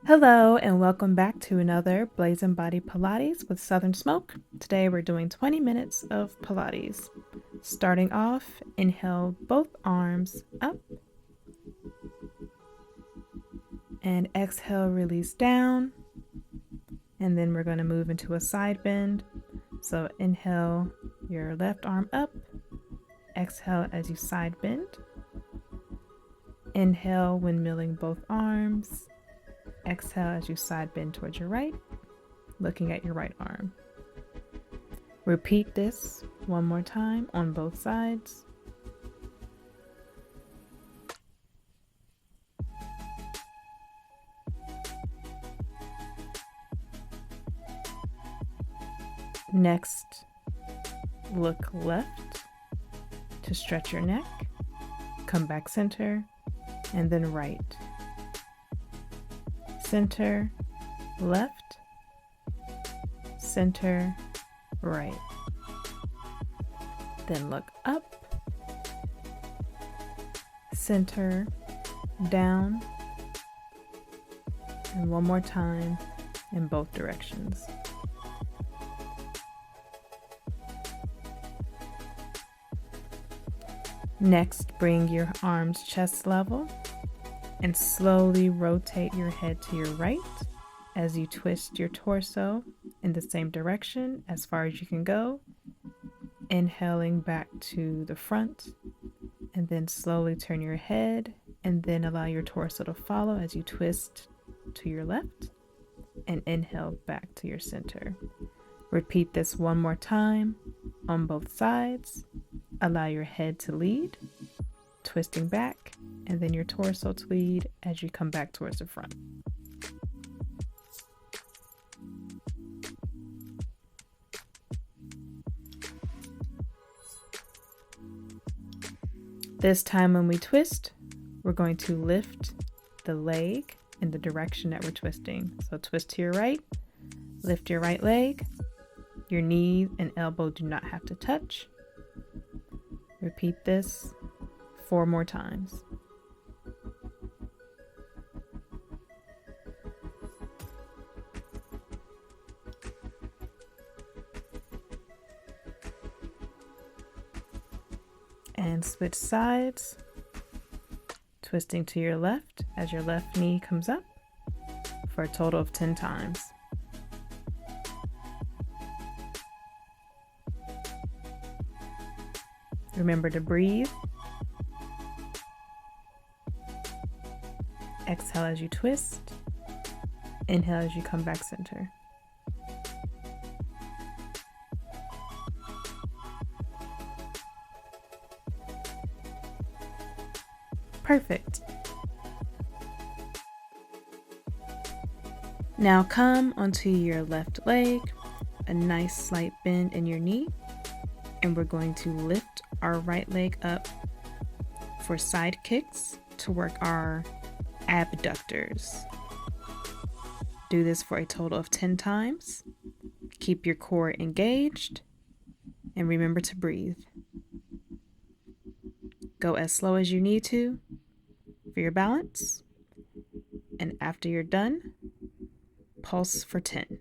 Hello and welcome back to another Blazin Body Pilates with Southern Smoke. Today we're doing 20 minutes of Pilates. Starting off, inhale both arms up and exhale, release down. And then we're going to move into a side bend. So inhale your left arm up, exhale as you side bend. Inhale windmilling both arms. Exhale as you side bend towards your right, looking at your right arm. Repeat this one more time on both sides. Next, look left to stretch your neck, come back center, and then right. Center, left, center, right. Then look up, center, down, and one more time in both directions. Next, bring your arms chest level and slowly rotate your head to your right as you twist your torso in the same direction as far as you can go, inhaling back to the front, and then slowly turn your head and then allow your torso to follow as you twist to your left and inhale back to your center. Repeat this one more time on both sides. Allow your head to lead, twisting back, and then your torso to lead as you come back towards the front. This time when we twist, we're going to lift the leg in the direction that we're twisting. So twist to your right, lift your right leg. Your knee and elbow do not have to touch. Repeat this 4 more times. And switch sides, twisting to your left as your left knee comes up for a total of 10 times. Remember to breathe. Exhale as you twist. Inhale as you come back center. Perfect. Now come onto your left leg, a nice slight bend in your knee, and we're going to lift our right leg up for side kicks to work our abductors. Do this for a total of 10 times. Keep your core engaged and remember to breathe. Go as slow as you need to for your balance, and after you're done, pulse for 10.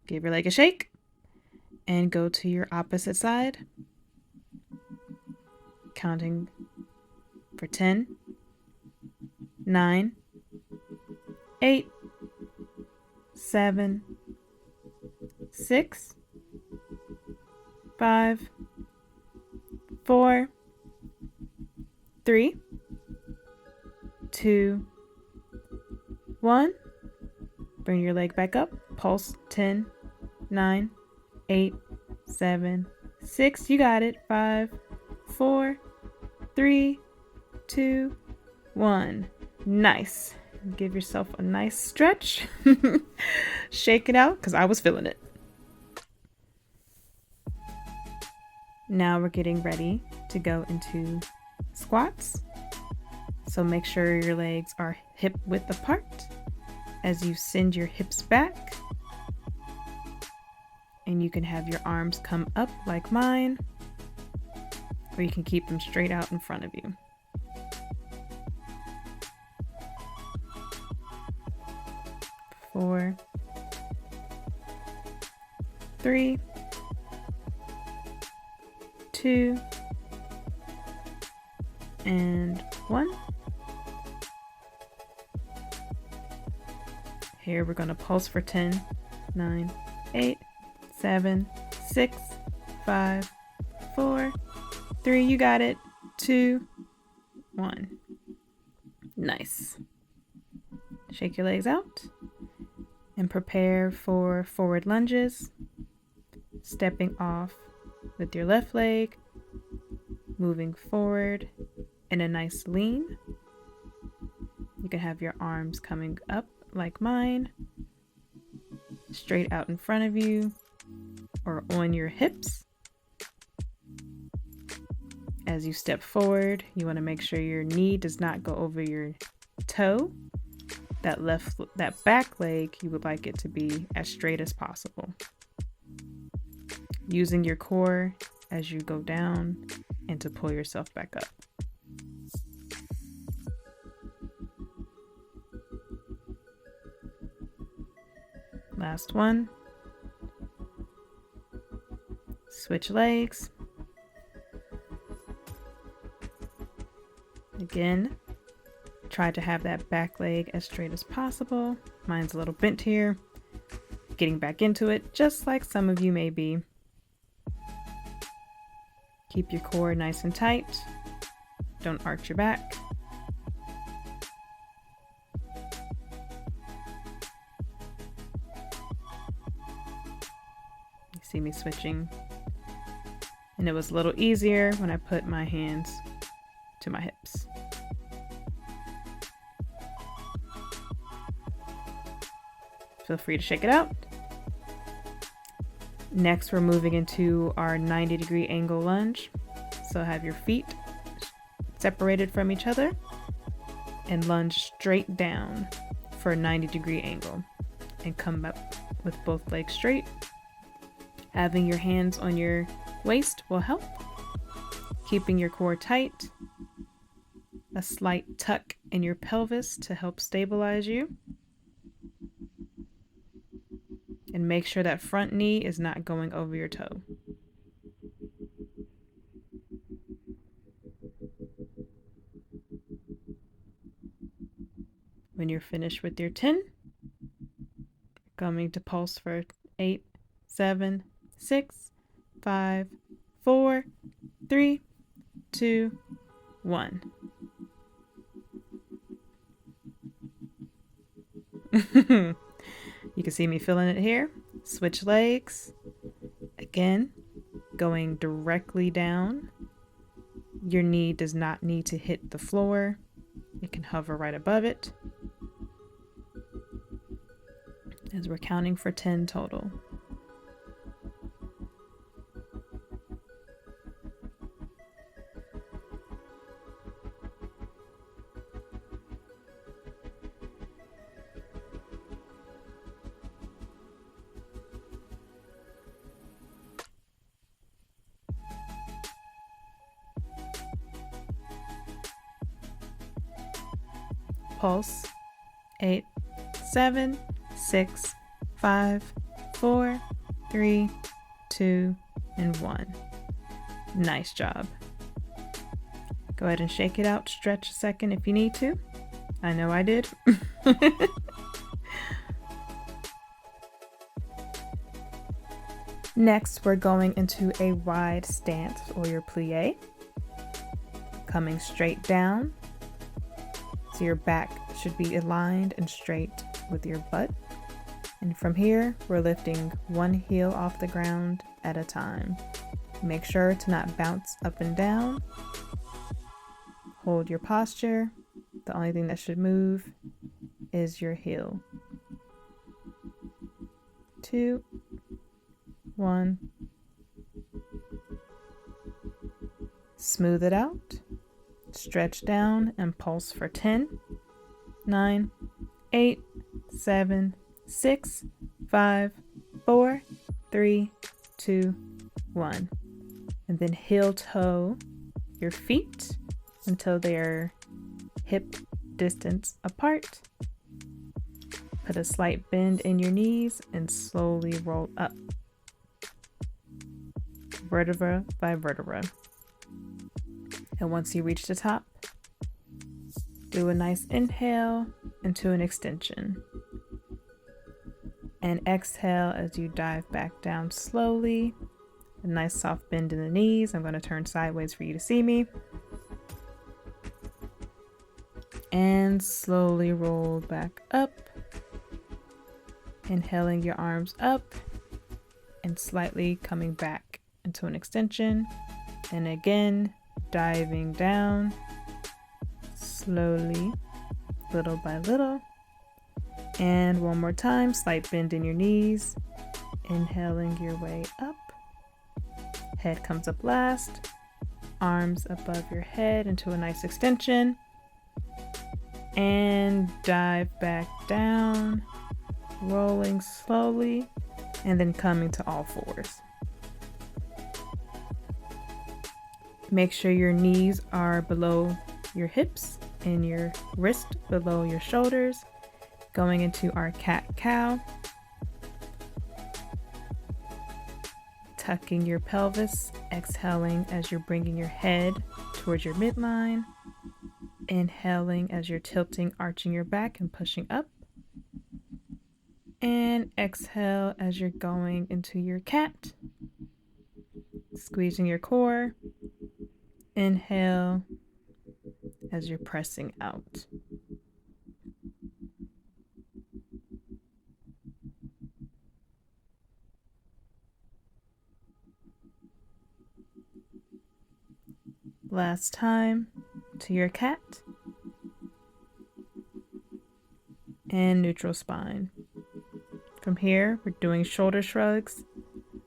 Give your leg a shake and go to your opposite side, counting for 10, 9, 8, 7, 6, 5, 4, 3, 2, 1. Bring your leg back up. Pulse 10, 9, 8, 7, 6. You got it. 5, 4, 3, 2, 1. Nice. Give yourself a nice stretch. Shake it out because I was feeling it. Now we're getting ready to go into squats. So make sure your legs are hip width apart as you send your hips back. And you can have your arms come up like mine or you can keep them straight out in front of you. 4, 3, 2, and 1. Here we're going to pulse for 10, 9, 8, 7, 6, 5, 4, 3, you got it, 2, 1. Nice. Shake your legs out and prepare for forward lunges, stepping off with your left leg, moving forward in a nice lean. You can have your arms coming up like mine, straight out in front of you or on your hips. As you step forward, you want to make sure your knee does not go over your toe. That back leg, you would like it to be as straight as possible. Using your core as you go down and to pull yourself back up. Last one. Switch legs. Again, try to have that back leg as straight as possible. Mine's a little bent here. Getting back into it, just like some of you may be. Keep your core nice and tight. Don't arch your back. You see me switching. And it was a little easier when I put my hands to my hips. Feel free to shake it out. Next, we're moving into our 90-degree angle lunge. So have your feet separated from each other and lunge straight down for a 90-degree angle and come up with both legs straight. Having your hands on your waist will help. Keeping your core tight. A slight tuck in your pelvis to help stabilize you. And make sure that front knee is not going over your toe. When you're finished with your 10, coming to pulse for 8, 7, 6, 5, 4, 3, 2, 1. You can see me feeling it here. Switch legs. Again, going directly down. Your knee does not need to hit the floor. It can hover right above it. As we're counting for 10 total. Pulse. 8, 7, 6, 5, 4, 3, 2, and 1. Nice job. Go ahead and shake it out. Stretch a second if you need to. I know I did. Next, we're going into a wide stance or your plie. Coming straight down. So your back should be aligned and straight with your butt. And from here, we're lifting one heel off the ground at a time. Make sure to not bounce up and down. Hold your posture. The only thing that should move is your heel. 2, 1. Smooth it out. Stretch down and pulse for 10, 9, 8, 7, 6, 5, 4, 3, 2, 1. And then heel toe your feet until they are hip distance apart. Put a slight bend in your knees and slowly roll up, vertebra by vertebra. And once you reach the top, do a nice inhale into an extension. And exhale as you dive back down slowly. A nice soft bend in the knees. I'm going to turn sideways for you to see me. And slowly roll back up. Inhaling your arms up and slightly coming back into an extension. And again, diving down slowly, little by little. And one more time, slight bend in your knees. Inhaling your way up. Head comes up last. Arms above your head into a nice extension. And dive back down. Rolling slowly and then coming to all fours. Make sure your knees are below your hips and your wrist below your shoulders. Going into our cat-cow. Tucking your pelvis, exhaling as you're bringing your head towards your midline. Inhaling as you're tilting, arching your back and pushing up. And exhale as you're going into your cat. Squeezing your core. Inhale as you're pressing out. Last time to your cat. And neutral spine. From here, we're doing shoulder shrugs.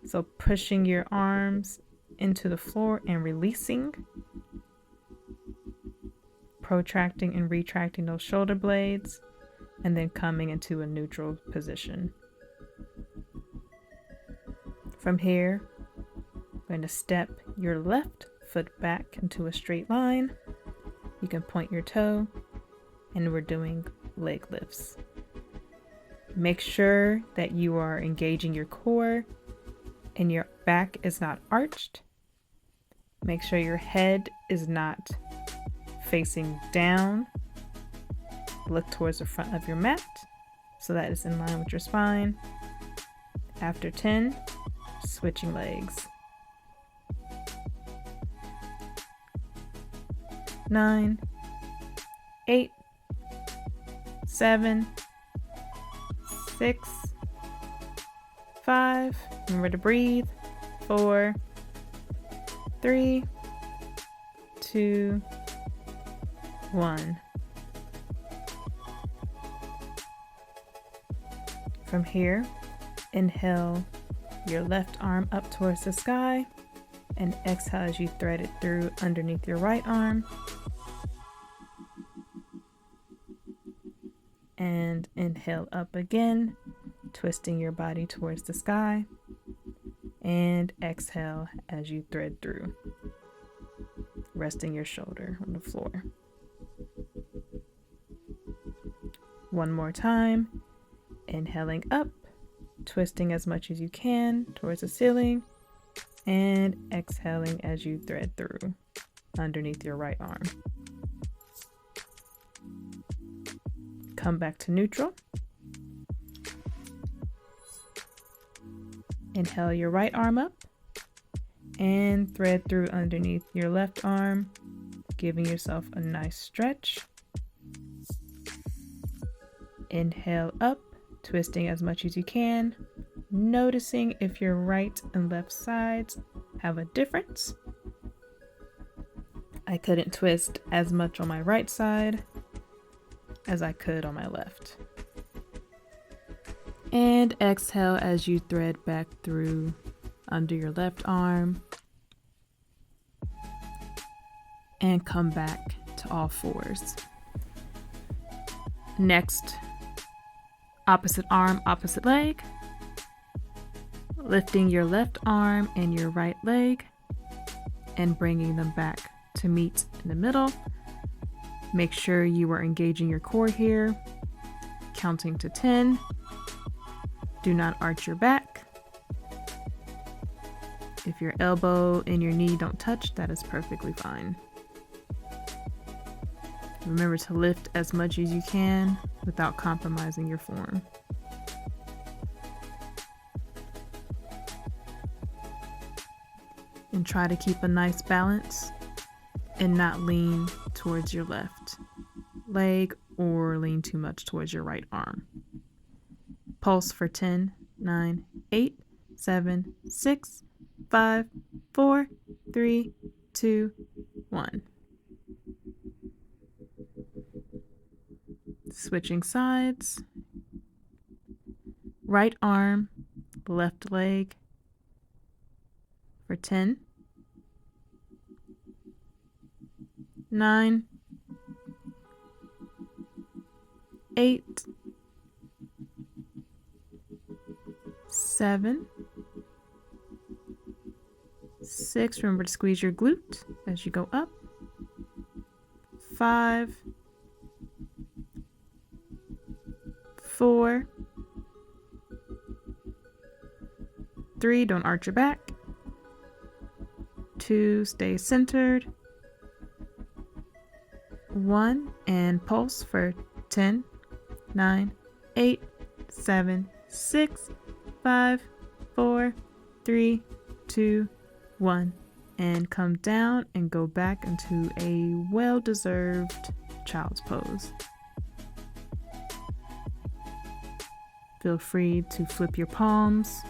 So pushing your arms into the floor and releasing. Protracting and retracting those shoulder blades. And then coming into a neutral position. From here, I'm going to step your left foot back into a straight line. You can point your toe. And we're doing leg lifts. Make sure that you are engaging your core and your back is not arched. Make sure your head is not facing down. Look towards the front of your mat so that it's in line with your spine. After 10, switching legs. 9, 8, 7, 6, 5, remember to breathe, 4, 3, 2, 1. From here, inhale your left arm up towards the sky and exhale as you thread it through underneath your right arm. And inhale up again, twisting your body towards the sky. And exhale as you thread through, resting your shoulder on the floor. One more time, inhaling up, twisting as much as you can towards the ceiling, and exhaling as you thread through underneath your right arm. Come back to neutral. Inhale your right arm up and thread through underneath your left arm, giving yourself a nice stretch. Inhale up, twisting as much as you can, noticing if your right and left sides have a difference. I couldn't twist as much on my right side as I could on my left. And exhale as you thread back through under your left arm and come back to all fours. Next, opposite arm, opposite leg. Lifting your left arm and your right leg and bringing them back to meet in the middle. Make sure you are engaging your core here, counting to 10. Do not arch your back. If your elbow and your knee don't touch, that is perfectly fine. Remember to lift as much as you can without compromising your form. And try to keep a nice balance and not lean towards your left leg or lean too much towards your right arm. Pulse for 10, 9, 8, 7, 6, 5, 4, 3, 2, 1. Switching sides. Right arm, left leg for 10, 9, 8, 7, 6. Remember to squeeze your glute as you go up. 5, 4, 3. Don't arch your back. 2. Stay centered. 1. And pulse for 10, 9, 8, 7, 6, 5, 4, 3, 2, 1. And come down and go back into a well-deserved child's pose. Feel free to flip your palms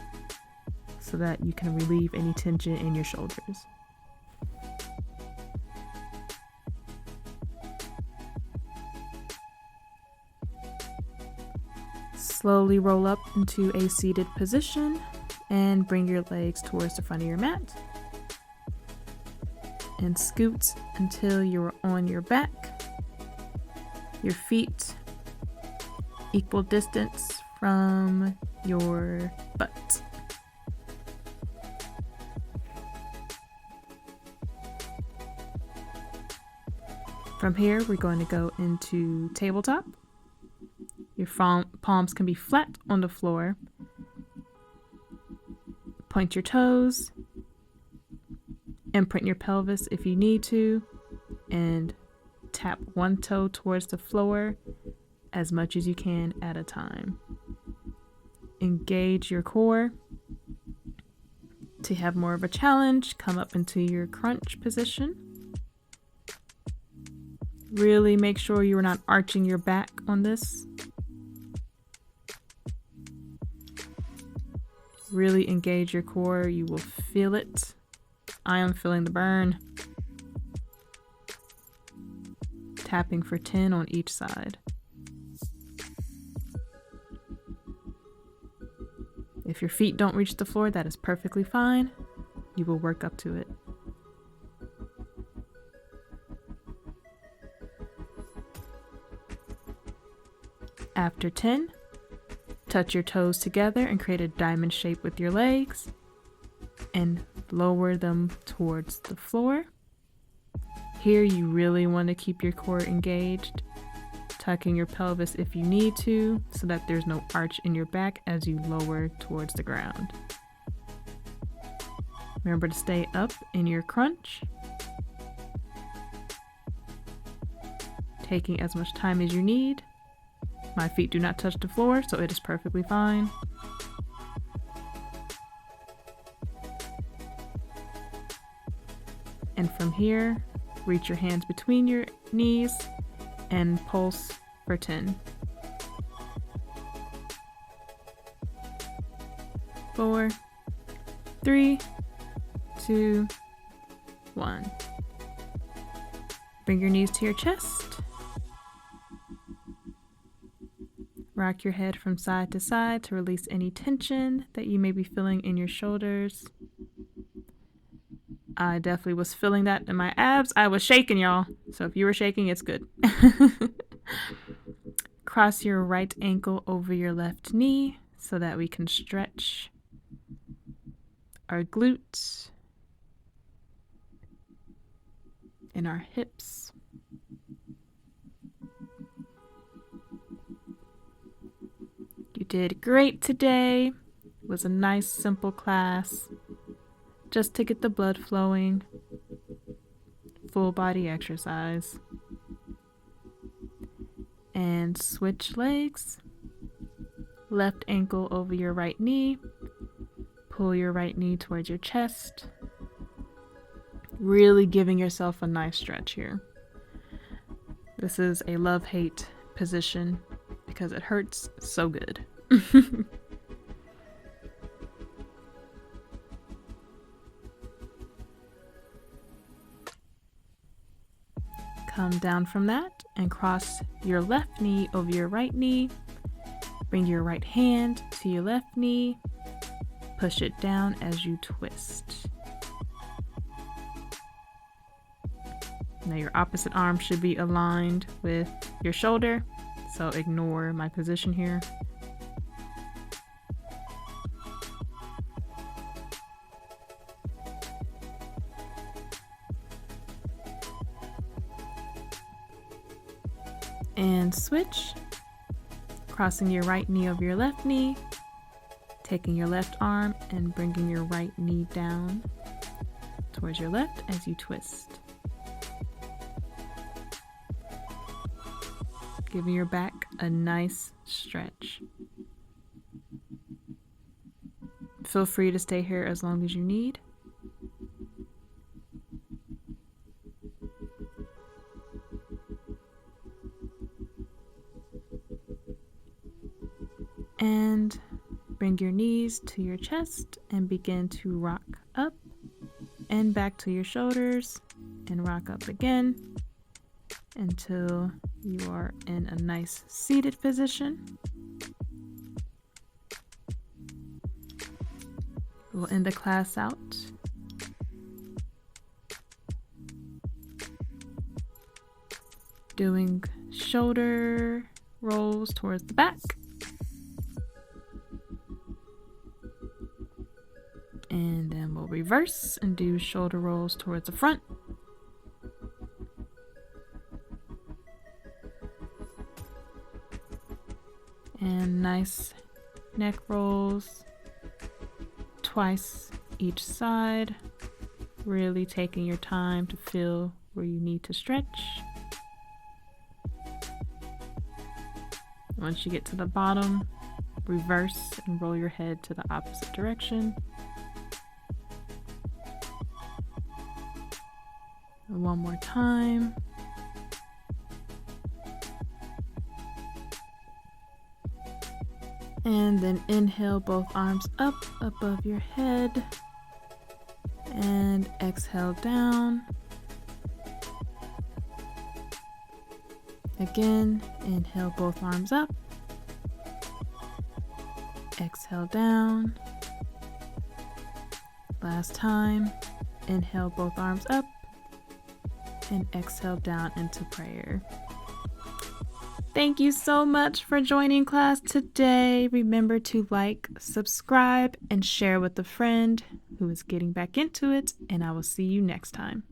so that you can relieve any tension in your shoulders. Slowly roll up into a seated position and bring your legs towards the front of your mat. And scoot until you're on your back. Your feet equal distance from your butt. From here, we're going to go into tabletop. Your palms can be flat on the floor. Point your toes. Imprint your pelvis if you need to. And tap one toe towards the floor as much as you can at a time. Engage your core. To have more of a challenge, come up into your crunch position. Really make sure you are not arching your back on this. Really engage your core. You will feel it. I am feeling the burn. Tapping for 10 on each side. If your feet don't reach the floor, that is perfectly fine. You will work up to it. After 10, touch your toes together and create a diamond shape with your legs and lower them towards the floor. Here you really want to keep your core engaged, tucking your pelvis if you need to so that there's no arch in your back as you lower towards the ground. Remember to stay up in your crunch, taking as much time as you need. My feet do not touch the floor, so it is perfectly fine. And from here, reach your hands between your knees and pulse for 10. 4, 3, 2, 1. Bring your knees to your chest. Rock your head from side to side to release any tension that you may be feeling in your shoulders. I definitely was feeling that in my abs. I was shaking, y'all. So if you were shaking, it's good. Cross your right ankle over your left knee so that we can stretch our glutes in our hips. You did great today. It was a nice, simple class just to get the blood flowing. Full body exercise. And switch legs. Left ankle over your right knee. Pull your right knee towards your chest. Really giving yourself a nice stretch here. This is a love-hate position because it hurts so good. Come down from that and cross your left knee over your right knee. Bring your right hand to your left knee. Push it down as you twist. Now your opposite arm should be aligned with your shoulder, so ignore my position here. And switch, crossing your right knee over your left knee, taking your left arm and bringing your right knee down towards your left as you twist. Giving your back a nice stretch. Feel free to stay here as long as you need. And bring your knees to your chest and begin to rock up and back to your shoulders and rock up again until you are in a nice seated position. We'll end the class out. Doing shoulder rolls towards the back. And then we'll reverse and do shoulder rolls towards the front. And nice neck rolls twice each side, really taking your time to feel where you need to stretch. Once you get to the bottom, reverse and roll your head to the opposite direction. And one more time. And then inhale both arms up above your head and exhale down. Again, inhale both arms up, exhale down. Last time, inhale both arms up and exhale down into prayer. Thank you so much for joining class today. Remember to like, subscribe, and share with a friend who is getting back into it, and I will see you next time.